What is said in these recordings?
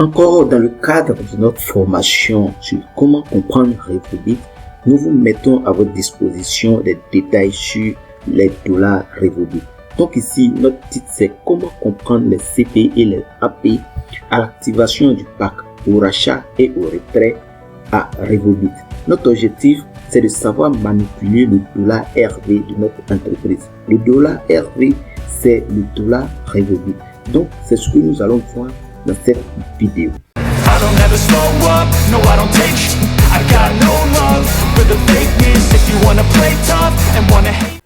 Encore dans le cadre de notre formation sur comment comprendre Revolbit, nous vous mettons à votre disposition des détails sur les dollars Revolbit. Donc ici, notre titre c'est comment comprendre les CP et les AP à l'activation du pack, au rachat et au retrait à Revolbit. Notre objectif, c'est de savoir manipuler le dollar RV de notre entreprise. Le dollar RV, c'est le dollar Revolbit. Donc, c'est ce que nous allons voir dans cette vidéo.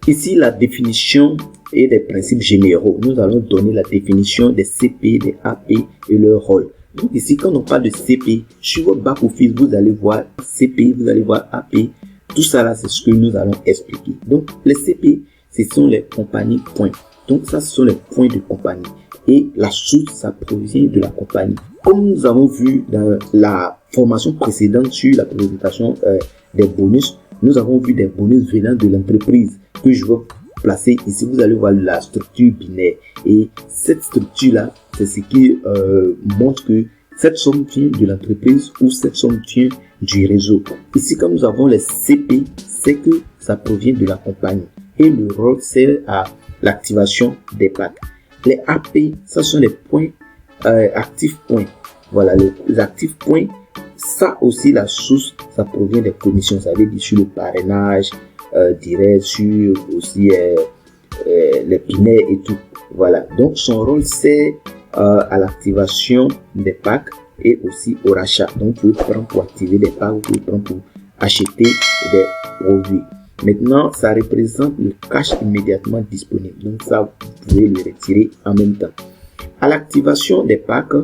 Ici, la définition et des principes généraux. Nous allons donner la définition des CP, des AP et leur rôle. Donc ici, quand on parle de CP, sur votre back-office, vous allez voir CP, vous allez voir AP. Tout ça là, c'est ce que nous allons expliquer. Donc, les CP, ce sont les compagnies points. Donc, ça, ce sont les points de compagnie. Et la source, ça provient de la compagnie. Comme nous avons vu dans la formation précédente sur la présentation des bonus, nous avons vu des bonus venant de l'entreprise que je vais placer ici. Vous allez voir la structure binaire. Et cette structure-là, c'est ce qui montre que cette somme vient de l'entreprise ou cette somme vient du réseau. Ici, quand nous avons les CP, c'est que ça provient de la compagnie. Et le rôle, c'est à l'activation des packs. Les AP, ça sont les points actifs points. Voilà, les actifs points, ça aussi la source, ça provient des commissions. Ça veut dire sur le parrainage direct, sur aussi les binaires et tout. Voilà, donc son rôle c'est à l'activation des packs et aussi au rachat. Donc vous pouvez prendre pour activer des packs, vous pouvez prendre pour acheter des produits. Maintenant, ça représente le cash immédiatement disponible. Donc ça, vous pouvez le retirer en même temps. À l'activation des packs,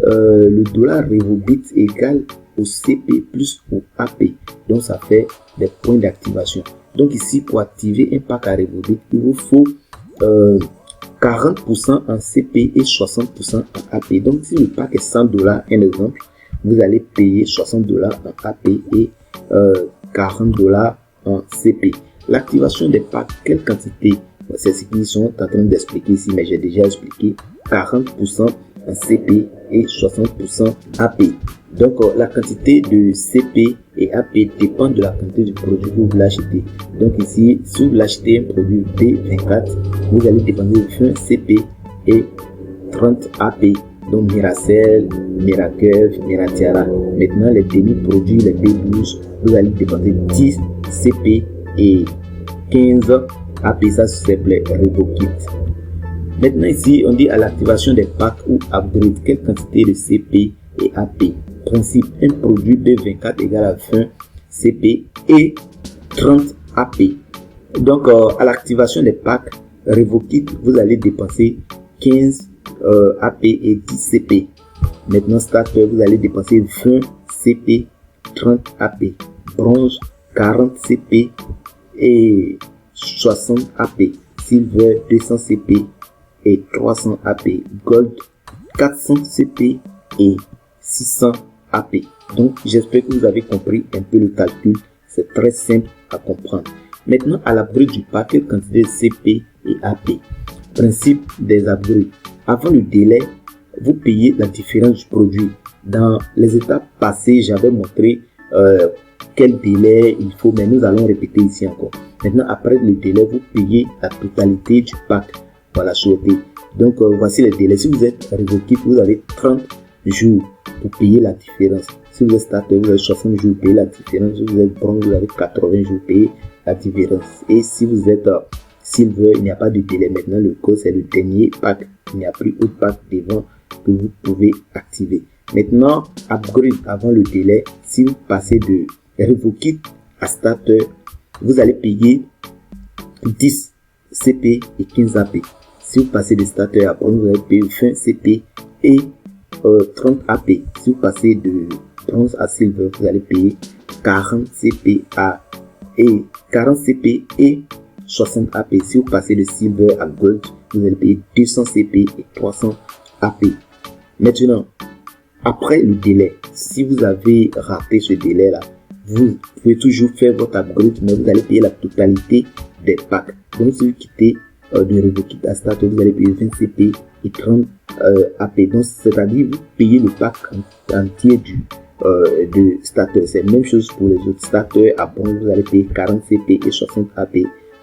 le dollar Revolbit égale au CP plus au AP. Donc ça fait des points d'activation. Donc ici, pour activer un pack à Revolbit, il vous faut 40% en CP et 60% en AP. Donc si le pack est $100, un exemple, vous allez payer $60 en AP et $40 en CP. L'activation des packs, quelle quantité? C'est ce qu'ils sont en train d'expliquer ici, mais j'ai déjà expliqué. 40% en CP et 60% AP. Donc la quantité de CP et AP dépend de la quantité du produit que vous voulez acheter. Donc ici, si vous voulez acheter un produit B24, vous allez dépenser 20 CP et 30 AP. Donc Miracell, Mirakev, Miratiara. Maintenant les demi-produits, les B12, vous allez dépenser 10 CP et 15 AP. Ça c'est le Revolbit. Maintenant ici, on dit à l'activation des packs ou upgrade, quelle quantité de CP et AP. Principe, un produit B24 égale à 20 CP et 30 AP. Donc à l'activation des packs Revolbit, vous allez dépenser 15 AP et 10 CP. Maintenant starter, vous allez dépenser 20 CP, 30 AP. Bronze, 40 CP et 60 AP. Silver, 200 CP et 300 AP. Gold, 400 CP et 600 AP. Donc j'espère que vous avez compris un peu le calcul. C'est très simple à comprendre. Maintenant à l'upgrade du pack, quelle quantité de CP et AP. Principe des upgrades. Avant le délai, vous payez la différence du produit. Dans les étapes passées, j'avais montré quel délai il faut, mais nous allons répéter ici encore. Maintenant, après le délai, vous payez la totalité du pack. Voilà, souhaité. Donc, voici les délais. Si vous êtes Revolbit, vous avez 30 jours pour payer la différence. Si vous êtes starter, vous avez 60 jours pour payer la différence. Si vous êtes bronze, vous avez 80 jours pour payer la différence. Et si vous êtes silver, il n'y a pas de délai. Maintenant, le code, c'est le dernier pack. Il n'y a plus autre pack devant que vous pouvez activer. Maintenant, upgrade avant le délai. Si vous passez de Revolbit à starter, vous allez payer 10 CP et 15 AP. Si vous passez de starter à bronze, vous allez payer 20 CP et 30 AP. Si vous passez de bronze à silver, vous allez payer 40 CP et 40 CP et 60 AP. Si vous passez de silver à gold, vous allez payer 200 CP et 300 AP. Maintenant, après le délai, si vous avez raté ce délai là, vous pouvez toujours faire votre upgrade, mais vous allez payer la totalité des packs. Donc si vous quittez de Revolbit à Starter, vous allez payer 20 CP et 30 AP. Donc, c'est-à-dire, vous payez le pack entier de starter. C'est la même chose pour les autres starters. À bronze, vous allez payer 40 CP et 60 AP.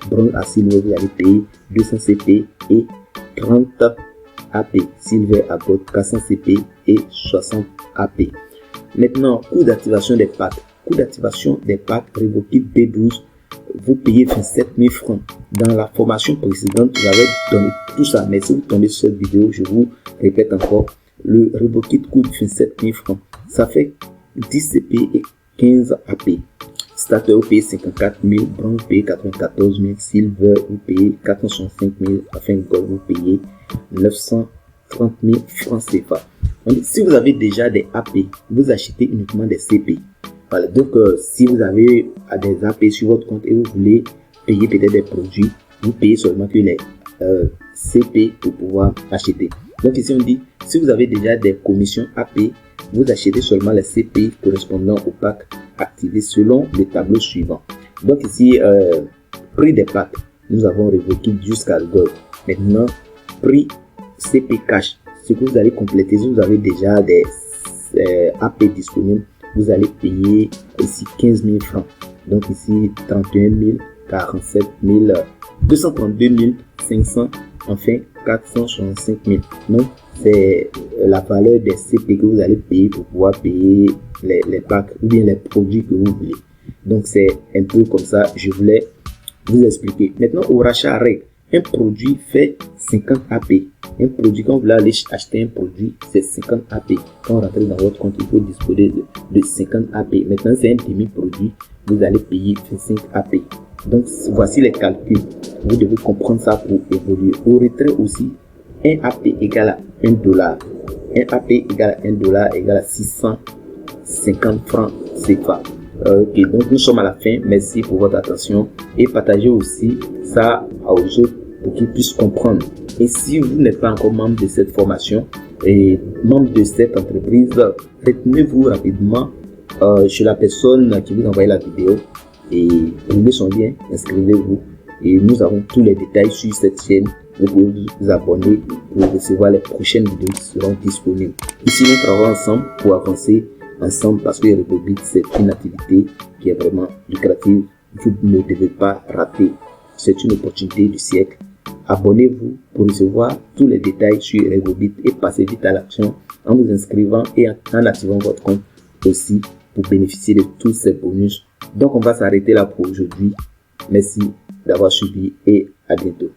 Bronze à silver, vous allez payer 200 CP et 30 AP. Silver à gold, 400 CP et 60 AP. Maintenant, coût d'activation des packs. Coût d'activation des packs Revokit B12, vous payez 27 000 francs. Dans la formation précédente, j'avais donné tout ça. Mais si vous tombez sur cette vidéo, je vous répète encore, le Revokit coûte 27 000 francs. Ça fait 10 CP et 15 AP. Starter, vous payez 54 000, bronze, vous payez 94 000, silver, vous payez 465 000, enfin gold, vous payez 930 000 francs CFA. Donc, si vous avez déjà des AP, vous achetez uniquement des CP. Voilà, donc si vous avez des AP sur votre compte et vous voulez payer peut-être des produits, vous payez seulement que les CP pour pouvoir acheter. Donc ici on dit, si vous avez déjà des commissions AP, vous achetez seulement les CP correspondant au pack activé selon le tableau suivant. Donc ici, prix des packs, nous avons Revokit jusqu'à gold. Maintenant, prix CP cash, ce que vous allez compléter, si vous avez déjà des AP disponibles, vous allez payer ici 15 000 francs. Donc ici 31 000, 47 000, 232 500, enfin 465 000. Donc c'est la valeur des CP que vous allez payer pour pouvoir payer les packs ou bien les produits que vous voulez. Donc c'est un peu comme ça, je voulais vous expliquer. Maintenant au rachat règle, un produit fait 50 AP. Un produit, quand vous voulez aller acheter un produit, c'est 50 AP. Quand vous rentrez dans votre compte, il faut disposer de 50 AP. Maintenant, c'est un demi-produit, vous allez payer 25 AP. Donc, voici les calculs. Vous devez comprendre ça pour évoluer. Au retrait aussi, 1 AP égale à 1 dollar. 1 AP égale à 1 dollar égale à 650 francs CFA. Ok, donc nous sommes à la fin. Merci pour votre attention et partagez aussi ça aux autres pour qu'ils puissent comprendre. Et si vous n'êtes pas encore membre de cette formation et membre de cette entreprise, retenez-vous rapidement chez la personne qui vous envoie la vidéo et ouvrez son lien, inscrivez-vous et nous avons tous les détails sur cette chaîne. Vous pouvez vous abonner pour recevoir les prochaines vidéos qui seront disponibles. Ici, nous travaillons ensemble pour avancer ensemble parce que Revokit, c'est une activité qui est vraiment lucrative. Vous ne devez pas rater. C'est une opportunité du siècle. Abonnez-vous pour recevoir tous les détails sur Revokit et passez vite à l'action en vous inscrivant et en activant votre compte aussi pour bénéficier de tous ces bonus. Donc on va s'arrêter là pour aujourd'hui. Merci d'avoir suivi et à bientôt.